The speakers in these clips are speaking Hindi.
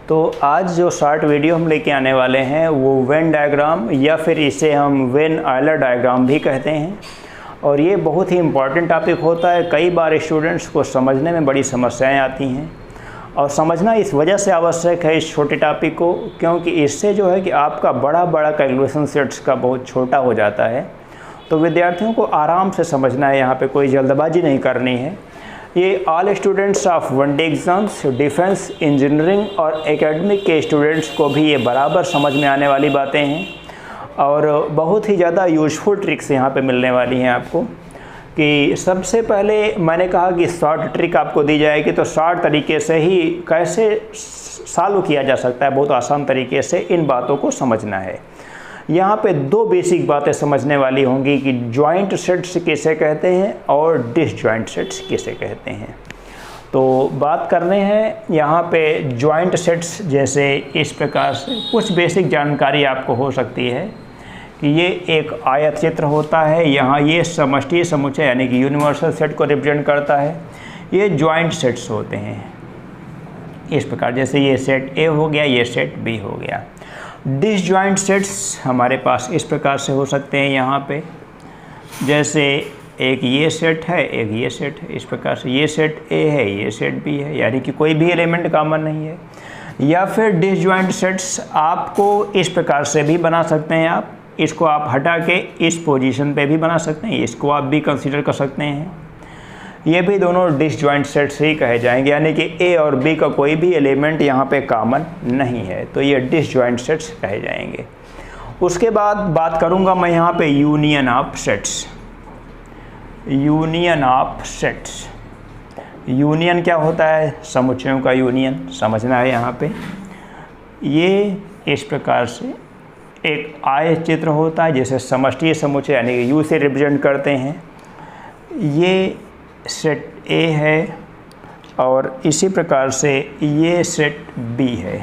तो आज जो शॉर्ट वीडियो हम लेके आने वाले हैं वो वेन डायग्राम या फिर इसे हम वेन आयलर डायग्राम भी कहते हैं। और ये बहुत ही इम्पॉर्टेंट टॉपिक होता है। कई बार स्टूडेंट्स को समझने में बड़ी समस्याएं आती हैं और समझना इस वजह से आवश्यक है इस छोटे टॉपिक को, क्योंकि इससे जो है कि आपका बड़ा कैलकुलेशन सेट्स का बहुत छोटा हो जाता है। तो विद्यार्थियों को आराम से समझना है, यहाँ पे कोई जल्दबाजी नहीं करनी है। ये all students of one day exams, defence, engineering और एकेडमिक के स्टूडेंट्स को भी ये बराबर समझ में आने वाली बातें हैं और बहुत ही ज़्यादा यूज़फुल ट्रिक्स यहाँ पे मिलने वाली हैं आपको। कि सबसे पहले मैंने कहा कि शॉर्ट ट्रिक आपको दी जाएगी, तो शॉर्ट तरीके से ही कैसे सॉल्व किया जा सकता है, बहुत आसान तरीके से इन बातों को समझना है। यहाँ पे दो बेसिक बातें समझने वाली होंगी कि जॉइंट सेट्स किसे कहते हैं और डिसजॉइंट सेट्स किसे कहते हैं। तो बात करने हैं यहाँ पे जॉइंट सेट्स। जैसे इस प्रकार से कुछ बेसिक जानकारी आपको हो सकती है कि ये एक आयत चित्र होता है, यहाँ ये समष्टि समुच्चय यानी कि यूनिवर्सल सेट को रिप्रेजेंट करता है। ये जॉइंट सेट्स होते हैं इस प्रकार, जैसे ये सेट ए हो गया, ये सेट बी हो गया। डिसजॉइंट सेट्स हमारे पास इस प्रकार से हो सकते हैं यहाँ पे, जैसे एक ये सेट है, एक ये सेट है। इस प्रकार से ये सेट ए है, ये सेट बी है, यानी कि कोई भी एलिमेंट कॉमन नहीं है। या फिर डिसजॉइंट सेट्स आपको इस प्रकार से भी बना सकते हैं। आप इसको आप हटा के इस पोजीशन पे भी बना सकते हैं, इसको आप भी कंसीडर कर सकते हैं। ये भी दोनों डिसजॉइंट सेट्स ही कहे जाएंगे, यानी कि ए और बी का कोई भी एलिमेंट यहाँ पे कॉमन नहीं है, तो ये डिसजॉइंट सेट्स कहे जाएंगे। उसके बाद बात करूँगा मैं यहाँ पे union of sets. Union of sets, union क्या होता है? समुच्चयों का यूनियन समझना है यहाँ पे। ये इस प्रकार से एक आयत चित्र होता है, जैसे समष्टि समुच्चय यानी कि यू से रिप्रेजेंट करते हैं। ये सेट ए है और इसी प्रकार से ये सेट बी है।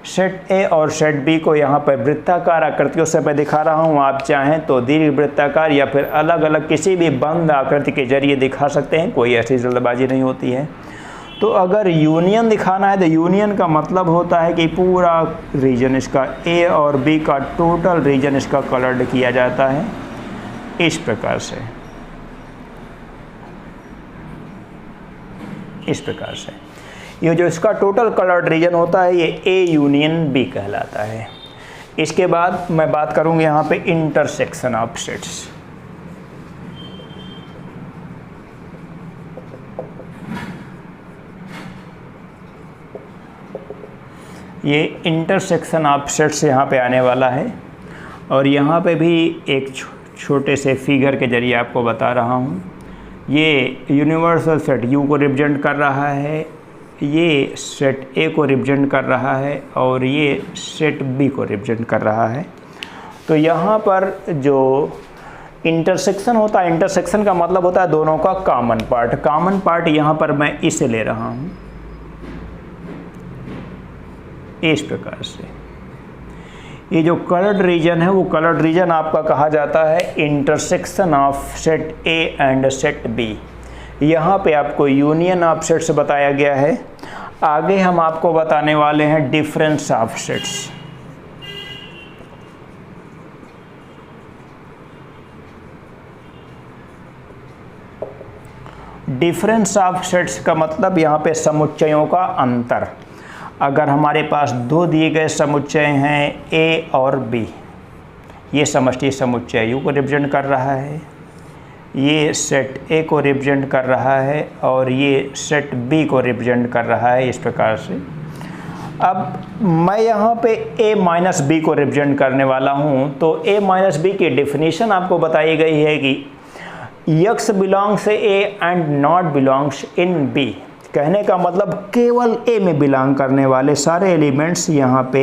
सेट ए और सेट बी को यहाँ पर वृत्ताकार आकृतियों से मैं दिखा रहा हूँ। आप चाहें तो दीर्घ वृत्ताकार या फिर अलग अलग किसी भी बंद आकृति के जरिए दिखा सकते हैं, कोई ऐसी जल्दबाजी नहीं होती है। तो अगर यूनियन दिखाना है तो यूनियन का मतलब होता है कि पूरा रीजन इसका ए और बी का टोटल रीजन इसका कलर्ड किया जाता है इस प्रकार से, इस प्रकार से। ये जो इसका टोटल कलर्ड रीजन होता है ये ए यूनियन बी कहलाता है। इसके बाद मैं बात करूँगी यहाँ पे इंटरसेक्शन ऑफ सेट्स। ये इंटरसेक्शन ऑफ सेट्स यहाँ पे आने वाला है और यहाँ पे भी एक छोटे से फिगर के जरिए आपको बता रहा हूँ। ये यूनिवर्सल सेट यू को रिप्रेजेंट कर रहा है, ये सेट ए को रिप्रेजेंट कर रहा है और ये सेट बी को रिप्रेजेंट कर रहा है। तो यहाँ पर जो इंटरसेक्शन होता है, इंटरसेक्शन का मतलब होता है दोनों का कॉमन पार्ट। कॉमन पार्ट यहाँ पर मैं इसे ले रहा हूँ इस प्रकार से। ये जो कलर्ड रीजन है वो कलर्ड रीजन आपका कहा जाता है intersection of set A and set B. यहाँ पे आपको यूनियन ऑफ सेट्स बताया गया है। आगे हम आपको बताने वाले हैं difference of sets. Difference of sets का मतलब यहाँ पे समुच्चयों का अंतर। अगर हमारे पास दो दिए गए समुच्चय हैं ए और बी, ये समष्टि समुच्चय यू को रिप्रेजेंट कर रहा है, ये सेट ए को रिप्रेजेंट कर रहा है और ये सेट बी को रिप्रेजेंट कर रहा है इस प्रकार से। अब मैं यहाँ पे ए माइनस बी को रिप्रेजेंट करने वाला हूँ, तो ए माइनस बी की डेफिनेशन आपको बताई गई है कि x belongs A and not belongs in B. कहने का मतलब केवल ए में बिलोंग करने वाले सारे एलिमेंट्स यहाँ पे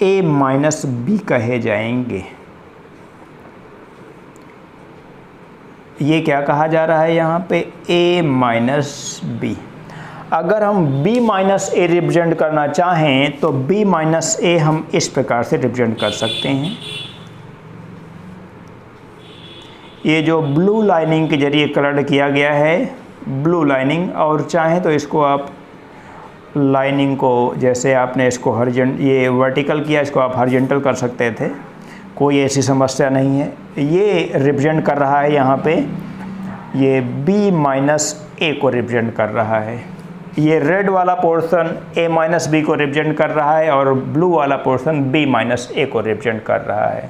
ए माइनस बी कहे जाएंगे। ये क्या कहा जा रहा है यहाँ पे? A minus B. अगर हम बी माइनस ए रिप्रेजेंट करना चाहें तो बी माइनस ए हम इस प्रकार से रिप्रेजेंट कर सकते हैं। ये जो ब्लू लाइनिंग के जरिए कलर किया गया है, ब्लू लाइनिंग, और चाहें तो इसको आप लाइनिंग को, जैसे आपने इसको ये वर्टिकल किया, इसको आप हॉरिजॉन्टल कर सकते थे, कोई ऐसी समस्या नहीं है। ये रिप्रेजेंट कर रहा है यहाँ पे, ये b माइनस ए को रिप्रेजेंट कर रहा है। ये रेड वाला पोर्शन a माइनस बी को रिप्रेजेंट कर रहा है और ब्लू वाला पोर्शन b माइनस ए को रिप्रेजेंट कर रहा है।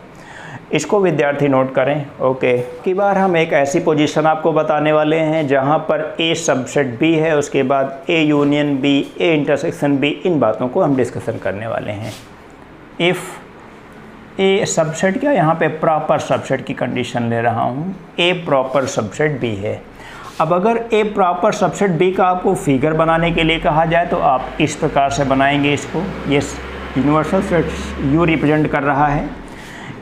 इसको विद्यार्थी नोट करें। ओके, की बार हम एक ऐसी पोजीशन आपको बताने वाले हैं जहां पर a सबसेट b है, उसके बाद a union b, a intersection b, इन बातों को हम डिस्कशन करने वाले हैं। इफ़ a सबसेट, क्या यहाँ पे प्रॉपर सबसेट की कंडीशन ले रहा हूँ, a प्रॉपर सबसेट b है। अब अगर a प्रॉपर सबसेट b का आपको फिगर बनाने के लिए कहा जाए तो आप इस प्रकार से बनाएंगे इसको। ये यूनिवर्सल सेट u रिप्रेजेंट कर रहा है।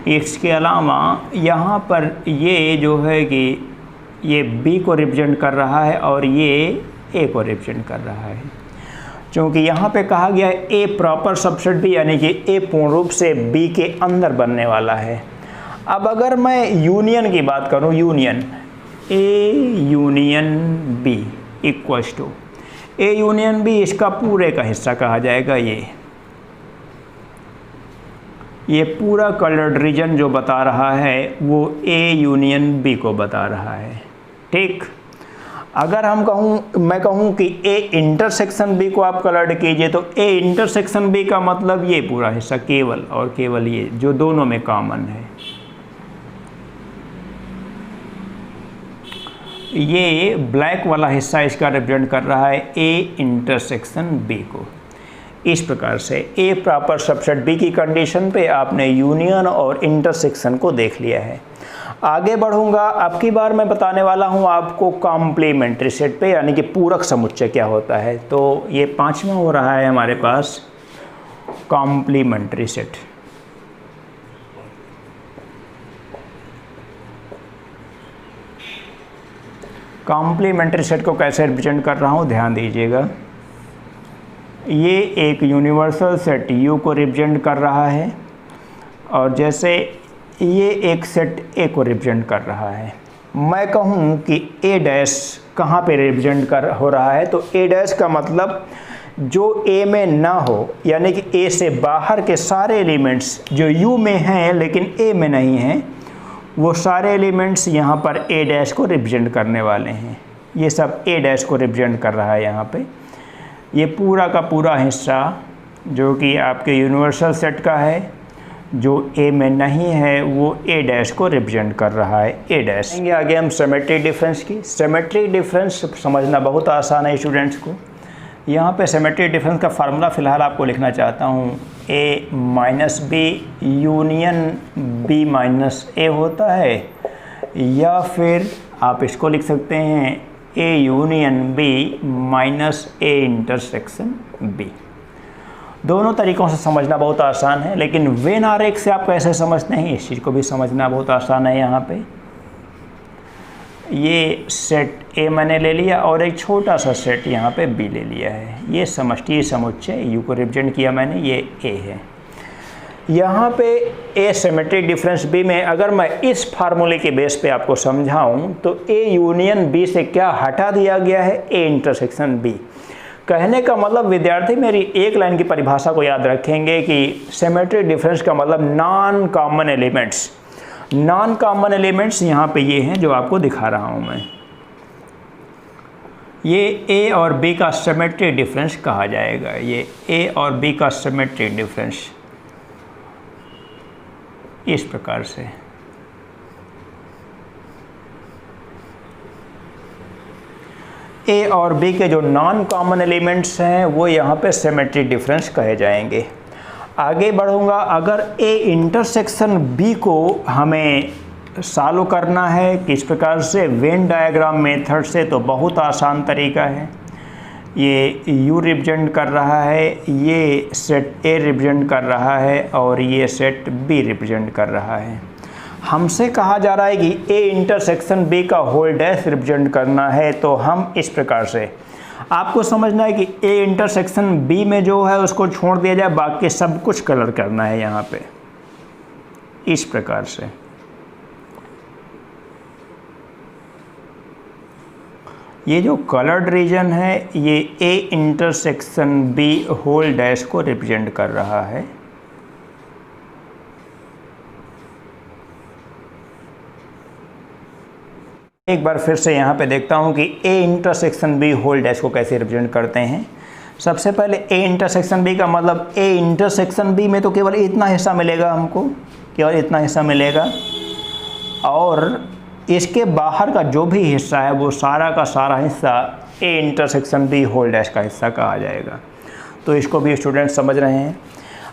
इसके अलावा यहाँ पर ये जो है कि ये b को रिप्रेजेंट कर रहा है और ये a को रिप्रेजेंट कर रहा है। क्योंकि यहाँ पे कहा गया है a प्रॉपर सबसेट b, यानी कि a पूर्ण रूप से b के अंदर बनने वाला है। अब अगर मैं यूनियन की बात करूँ, union a union b equals to a union b, इसका पूरे का हिस्सा कहा जाएगा। ये पूरा कलर्ड रीजन जो बता रहा है वो a यूनियन b को बता रहा है। ठीक, अगर मैं कहूँ कि a इंटरसेक्शन b को आप कलर्ड कीजिए तो a इंटरसेक्शन b का मतलब ये पूरा हिस्सा केवल और केवल ये जो दोनों में कॉमन है, ये ब्लैक वाला हिस्सा इसका रिप्रेजेंट कर रहा है a इंटरसेक्शन b को। इस प्रकार से a प्रॉपर सबसेट b की कंडीशन पे आपने यूनियन और इंटरसेक्शन को देख लिया है। आगे बढ़ूंगा, अब की बार मैं बताने वाला हूं आपको कॉम्प्लीमेंट्री सेट पे, यानी कि पूरक समुच्चय क्या होता है। तो ये 5वां हो रहा है हमारे पास कॉम्प्लीमेंट्री सेट। कॉम्प्लीमेंट्री सेट को कैसे रिप्रेजेंट कर रहा हूँ, ध्यान दीजिएगा। ये एक यूनिवर्सल सेट U को रिप्रेजेंट कर रहा है और जैसे ये एक सेट A को रिप्रेजेंट कर रहा है। मैं कहूँ कि A डैश कहाँ पे रिप्रेजेंट हो रहा है, तो A डैश का मतलब जो A में ना हो, यानी कि A से बाहर के सारे एलिमेंट्स जो U में हैं लेकिन A में नहीं हैं, वो सारे एलिमेंट्स यहाँ पर A डैश को रिप्रेजेंट करने वाले हैं। ये सब A डैश को रिप्रेजेंट कर रहा है यहाँ पे। ये पूरा का पूरा हिस्सा जो कि आपके यूनिवर्सल सेट का है, जो A में नहीं है, वो A डैश को रिप्रेजेंट कर रहा है, A डैश। आगे हम सिमेट्रिक डिफरेंस की। सिमेट्रिक डिफरेंस समझना बहुत आसान है स्टूडेंट्स को। यहाँ पे सिमेट्रिक डिफरेंस का फार्मूला फ़िलहाल आपको लिखना चाहता हूँ। a minus B union b minus A होता है, या फिर आप इसको लिख सकते हैं a union b minus a intersection b। दोनों तरीक़ों से समझना बहुत आसान है, लेकिन वेन आरेख से आप कैसे समझते हैं इस चीज़ को भी समझना बहुत आसान है। यहाँ पे ये सेट A मैंने ले लिया और एक छोटा सा सेट यहाँ पे B ले लिया है। ये समष्टि समुच्चय U को रिप्रेजेंट किया मैंने, ये A है। यहाँ पे A सिमेट्रिक डिफरेंस B में अगर मैं इस फार्मूले के बेस पे आपको समझाऊँ तो A यूनियन B से क्या हटा दिया गया है, A इंटरसेक्शन B। कहने का मतलब विद्यार्थी मेरी एक लाइन की परिभाषा को याद रखेंगे कि सिमेट्रिक डिफरेंस का मतलब non common elements. Non common elements यहाँ पे ये हैं जो आपको दिखा रहा हूँ मैं। ये A और B का सिमेट्रिक डिफरेंस कहा जाएगा। ये A और B का सिमेट्रिक डिफरेंस इस प्रकार से। A और B के जो नॉन कॉमन एलिमेंट्स हैं वो यहाँ पे सिमेट्रिक डिफरेंस कहे जाएंगे। आगे बढ़ूँगा, अगर A इंटरसेक्शन B को हमें सॉल्व करना है किस प्रकार से, वेन डायग्राम मेथड से, तो बहुत आसान तरीका है। ये U रिप्रेजेंट कर रहा है, ये सेट A रिप्रेजेंट कर रहा है और ये सेट B रिप्रेजेंट कर रहा है। हमसे कहा जा रहा है कि A इंटरसेक्शन B का होल डैश रिप्रेजेंट करना है, तो हम इस प्रकार से आपको समझना है कि A इंटरसेक्शन B में जो है उसको छोड़ दिया जाए, बाकी सब कुछ कलर करना है यहाँ पे इस प्रकार से। ये जो कलर्ड रीजन है ये A intersection B whole dash को रिप्रेजेंट कर रहा है। एक बार फिर से यहाँ पे देखता हूँ कि A intersection B whole dash को कैसे रिप्रेजेंट करते हैं। सबसे पहले ए इंटरसेक्शन बी का मतलब ए इंटरसेक्शन बी में तो केवल इतना हिस्सा मिलेगा हमको, केवल इतना हिस्सा मिलेगा, और इसके बाहर का जो भी हिस्सा है वो सारा का सारा हिस्सा A intersection B whole dash का हिस्सा कहा जाएगा। तो इसको भी स्टूडेंट समझ रहे हैं।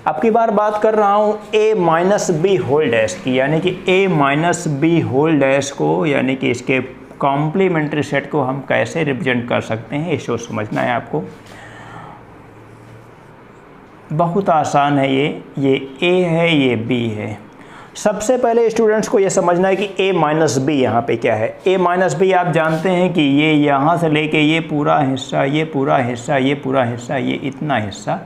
अब की बार बात कर रहा हूँ ए माइनस बी होल डैश की, यानी कि ए माइनस बी होल डैश को, यानी कि इसके कॉम्प्लीमेंट्री सेट को हम कैसे रिप्रेजेंट कर सकते हैं, इसको समझना है आपको। बहुत आसान है ये ए है, ये बी है। सबसे पहले स्टूडेंट्स को ये समझना है कि ए माइनस बी यहाँ पे क्या है। ए माइनस बी आप जानते हैं कि ये यहाँ से लेके ये पूरा हिस्सा, ये पूरा हिस्सा, ये पूरा हिस्सा, ये इतना हिस्सा,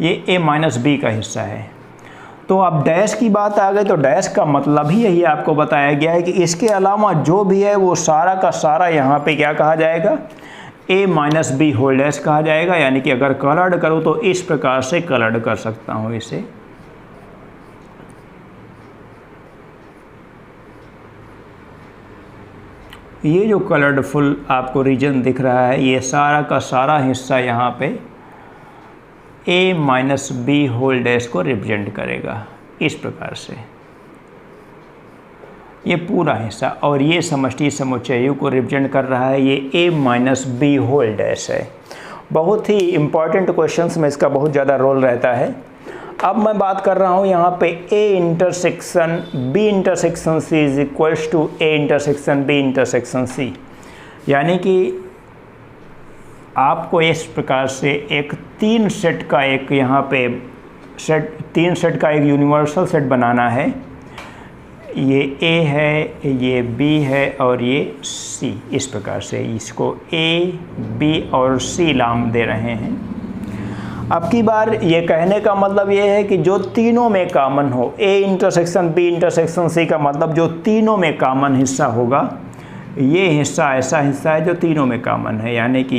ये ए माइनस बी का हिस्सा है। तो अब डैश की बात आ गई तो डैश का मतलब ही यही आपको बताया गया है कि इसके अलावा जो भी है वो सारा का सारा यहाँ पे क्या कहा जाएगा, ए माइनस बी होल डैश कहा जाएगा। यानी कि अगर कलर्ड करूँ तो इस प्रकार से कलर्ड कर सकता हूँ इसे। ये जो कलर्डफुल आपको रीजन दिख रहा है ये सारा का सारा हिस्सा यहाँ पे A minus B whole dash को रिप्रेजेंट करेगा इस प्रकार से, ये पूरा हिस्सा। और ये समष्टि समुच्चय U को रिप्रेजेंट कर रहा है, ये ए माइनस बी होल डैश है। बहुत ही इम्पॉर्टेंट क्वेश्चंस में इसका बहुत ज़्यादा रोल रहता है। अब मैं बात कर रहा हूँ यहाँ पे A intersection B intersection C is equals to A intersection B intersection C. यानी कि आपको इस प्रकार से एक तीन सेट का एक यहाँ पे तीन सेट का एक यूनिवर्सल सेट बनाना है। ये ए है, ये बी है और ये सी। इस प्रकार से इसको ए बी और सी नाम दे रहे हैं। अब की बार ये कहने का मतलब ये है कि जो तीनों में कॉमन हो, A intersection B intersection C का मतलब जो तीनों में कॉमन हिस्सा होगा, ये हिस्सा ऐसा हिस्सा है जो तीनों में कॉमन है। यानी कि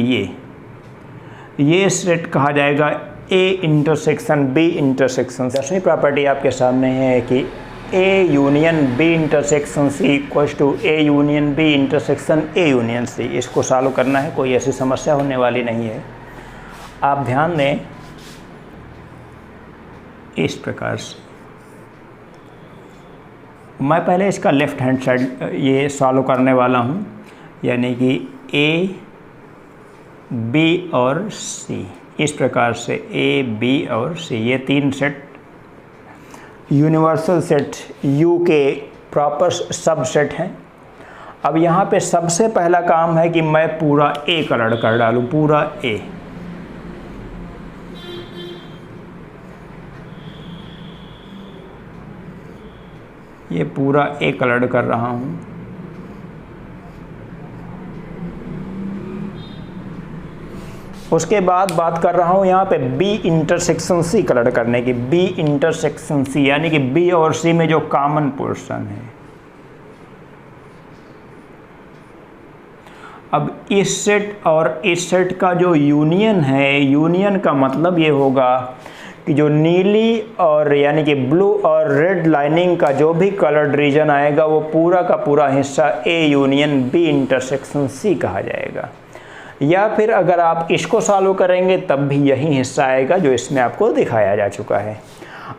ये सेट कहा जाएगा ए इंटरसेक्शन बी इंटरसेक्शन। 10वीं प्रॉपर्टी आपके सामने है कि A union B intersection C equals to A union B intersection A union C. इसको सॉल्व करना है, कोई ऐसी समस्या होने वाली नहीं है। आप ध्यान दें इस प्रकार से, मैं पहले इसका लेफ़्ट हैंड साइड ये सॉल्व करने वाला हूँ। यानी कि ए बी और सी, इस प्रकार से ए बी और सी, ये तीन सेट यूनिवर्सल सेट U के प्रॉपर सबसेट हैं। अब यहाँ पे सबसे पहला काम है कि मैं पूरा ए कलर कर डालूँ, पूरा ए। ये पूरा ए कलर कर रहा हूँ। उसके बाद बात कर रहा हूँ यहाँ पे बी इंटरसेक्शन सी कलर करने की। बी इंटरसेक्शन सी यानी कि बी और सी में जो कॉमन पोर्शन है। अब इस सेट और इस सेट का जो यूनियन है, यूनियन का मतलब ये होगा कि जो नीली और यानी कि ब्लू और रेड लाइनिंग का जो भी कलर्ड रीजन आएगा वो पूरा का पूरा हिस्सा A union B intersection C कहा जाएगा। या फिर अगर आप इसको सॉल्व करेंगे तब भी यही हिस्सा आएगा जो इसमें आपको दिखाया जा चुका है।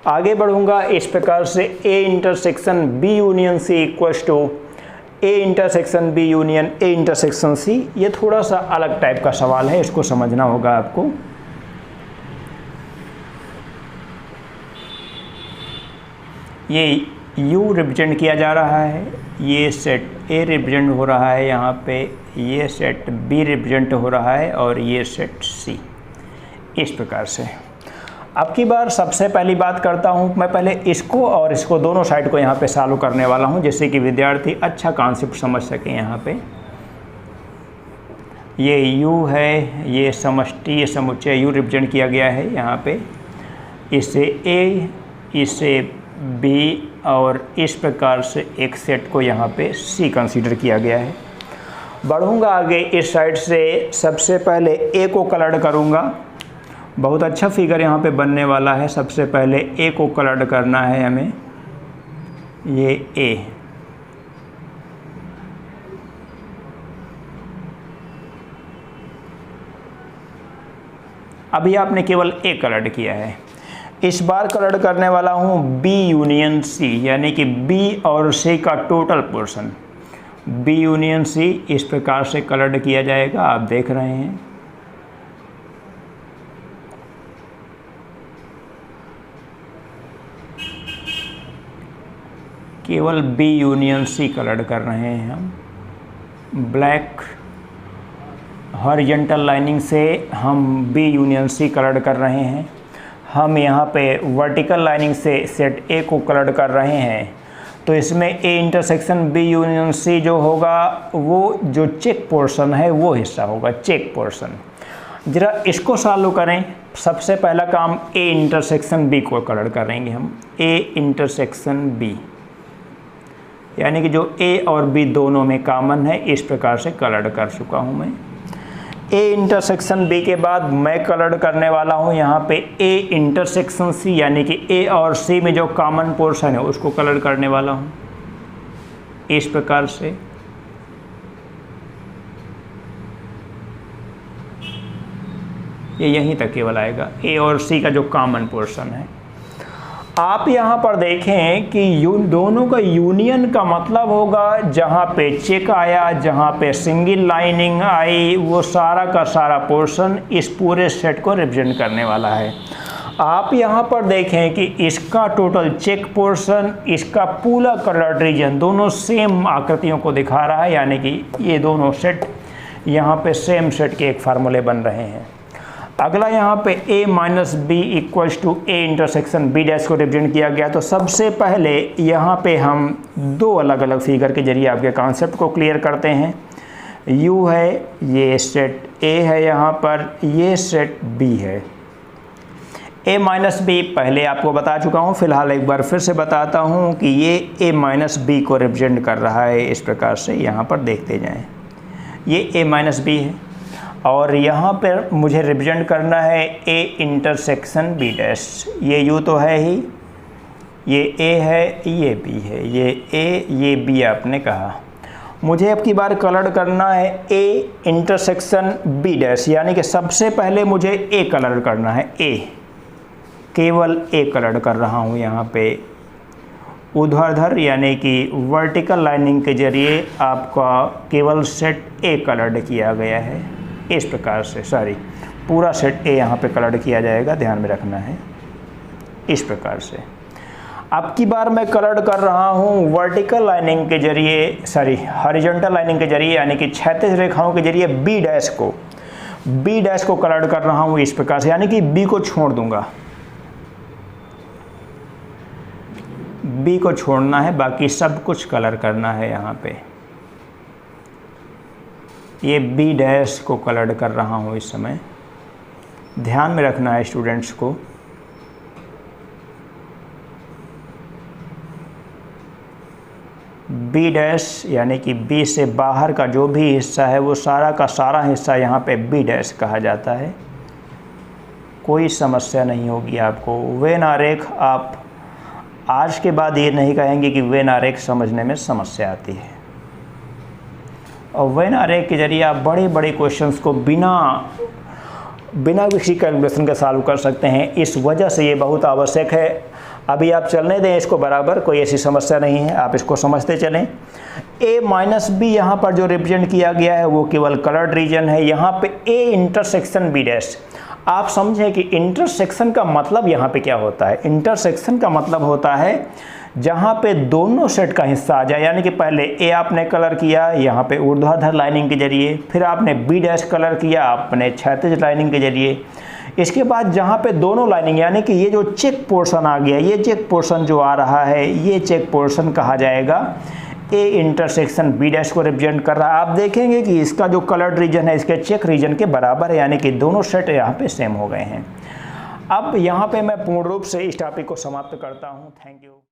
आगे बढ़ूंगा इस प्रकार से A intersection B union C equals to A intersection B union A intersection C. ये थोड़ा सा अलग टाइप का सवाल है, इसको समझना होगा आपको। ये U रिप्रेजेंट किया जा रहा है, ये सेट A रिप्रेजेंट हो रहा है यहाँ पे, ये सेट B रिप्रेजेंट हो रहा है और ये सेट C। इस प्रकार से अब की बार सबसे पहली बात करता हूँ, मैं पहले इसको और इसको दोनों साइड को यहाँ पे सॉल्व करने वाला हूँ जिससे कि विद्यार्थी अच्छा कॉन्सेप्ट समझ सकें। यहाँ पे ये U है, ये समष्टि ये समुच्चय U रिप्रेजेंट किया गया है यहाँ पे, इससे A इससे B और इस प्रकार से एक सेट को यहाँ पे C कंसीडर किया गया है। बढ़ूँगा आगे, इस साइड से सबसे पहले ए को कलर करूँगा। बहुत अच्छा फिगर यहाँ पे बनने वाला है। सबसे पहले ए को कलर करना है हमें, ये ए। अभी आपने केवल ए कलर किया है। इस बार कलर करने वाला हूँ बी यूनियन सी, यानी कि बी और सी का total portion. B union C इस प्रकार से कलर किया जाएगा, आप देख रहे हैं। केवल बी यूनियन सी कलर कर रहे हैं हम। ब्लैक हॉरिजॉन्टल लाइनिंग से हम बी यूनियन सी कलर कर रहे हैं। हम यहाँ पे वर्टिकल लाइनिंग से सेट ए को कलर कर रहे हैं। तो इसमें A intersection B union C जो होगा वो जो चेक पोर्शन है वो हिस्सा होगा, चेक पोर्शन। ज़रा इसको सॉल्व करें। सबसे पहला काम ए इंटरसेक्शन बी को कलर करेंगे हम। ए इंटरसेक्शन बी यानी कि जो ए और बी दोनों में कॉमन है, इस प्रकार से कलर कर चुका हूँ मैं। ए इंटरसेक्शन बी के बाद मैं कलर करने वाला हूँ यहाँ पे ए इंटरसेक्शन सी, यानी कि ए और सी में जो कॉमन पोर्शन है उसको कलर करने वाला हूँ इस प्रकार से। ये यहीं तक केवल आएगा, ए और सी का जो कॉमन पोर्शन है। आप यहाँ पर देखें कि दोनों का यूनियन का मतलब होगा जहाँ पे चेक आया, जहाँ पे सिंगल लाइनिंग आई, वो सारा का सारा पोर्शन इस पूरे सेट को रिप्रेजेंट करने वाला है। आप यहाँ पर देखें कि इसका टोटल चेक पोर्शन, इसका पूरा कलर्ड रीजन दोनों सेम आकृतियों को दिखा रहा है, यानी कि ये दोनों सेट यहाँ पे सेम सेट के एक फार्मूले बन रहे हैं। अगला यहाँ पे a minus B equals to A intersection B dash को रिप्रेजेंट किया गया। तो सबसे पहले यहाँ पे हम दो अलग अलग फिगर के जरिए आपके कॉन्सेप्ट को क्लियर करते हैं। u है, ये सेट a है, यहाँ पर ये सेट b है। a माइनस बी पहले आपको बता चुका हूँ, फिलहाल एक बार फिर से बताता हूँ कि ये a माइनस बी को रिप्रेजेंट कर रहा है। इस प्रकार से यहाँ पर देखते जाएँ, ये a माइनस बी है और यहाँ पर मुझे रिप्रेजेंट करना है ए इंटरसेक्शन बी डैश। ये यू तो है ही, ये ए है, ये बी है, ये ए ये बी आपने कहा। मुझे अब की बार कलर करना है ए इंटरसेक्शन बी डैश, यानी कि सबसे पहले मुझे ए कलर करना है। ए, केवल ए कलर कर रहा हूँ यहाँ पे ऊर्ध्वाधर यानी कि वर्टिकल लाइनिंग के जरिए आपका केवल सेट ए कलर्ड किया गया है। इस प्रकार से पूरा सेट ए यहाँ पे कलर किया जाएगा, ध्यान में रखना है। इस प्रकार से अब की बार मैं कलर कर रहा हूँ वर्टिकल लाइनिंग के जरिए, हॉरिजॉन्टल लाइनिंग के जरिए, यानी कि क्षैतिज रेखाओं के जरिए बी डैश को कलर कर रहा हूँ इस प्रकार से, यानी कि बी को छोड़ दूंगा। बी को छोड़ना है, बाकी सब कुछ कलर करना है। यहाँ पे ये बी डैश को कलर कर रहा हूँ इस समय, ध्यान में रखना है स्टूडेंट्स को। बी डैश यानी कि बी से बाहर का जो भी हिस्सा है वो सारा का सारा हिस्सा यहाँ पे बी डैश कहा जाता है। कोई समस्या नहीं होगी आपको। वेन आरेख आप आज के बाद ये नहीं कहेंगे कि वेन आरेख समझने में समस्या आती है, और वेन आरेख के जरिए आप बड़े बड़े क्वेश्चंस को बिना किसी कैलकुलेशन के सॉल्व कर सकते हैं। इस वजह से ये बहुत आवश्यक है। अभी आप चलने दें इसको बराबर, कोई ऐसी समस्या नहीं है, आप इसको समझते चलें। ए माइनस बी यहाँ पर जो रिप्रेजेंट किया गया है वो केवल कलर्ड रीजन है। यहाँ पे ए इंटरसेक्शन बी डैश, आप समझें कि इंटरसेक्शन का मतलब यहाँ पे क्या होता है। इंटरसेक्शन का मतलब होता है जहाँ पे दोनों सेट का हिस्सा आ जाए, यानी कि पहले ए आपने कलर किया यहाँ पे ऊर्ध्वाधर लाइनिंग के जरिए, फिर आपने बी डैश कलर किया आपने क्षैतिज लाइनिंग के जरिए। इसके बाद जहाँ पे दोनों लाइनिंग, यानी कि ये जो चेक पोर्शन आ गया, ये चेक पोर्शन जो आ रहा है, ये चेक पोर्शन कहा जाएगा ए इंटरसेक्शन बी डैश को रिप्रेजेंट कर रहा है। आप देखेंगे कि इसका जो कलर्ड रीजन है इसके चेक रीजन के बराबर है, यानी कि दोनों सेट यहाँ पे सेम हो गए हैं। अब यहाँ पे मैं पूर्ण रूप से इस टॉपिक को समाप्त करता हूँ। Thank you.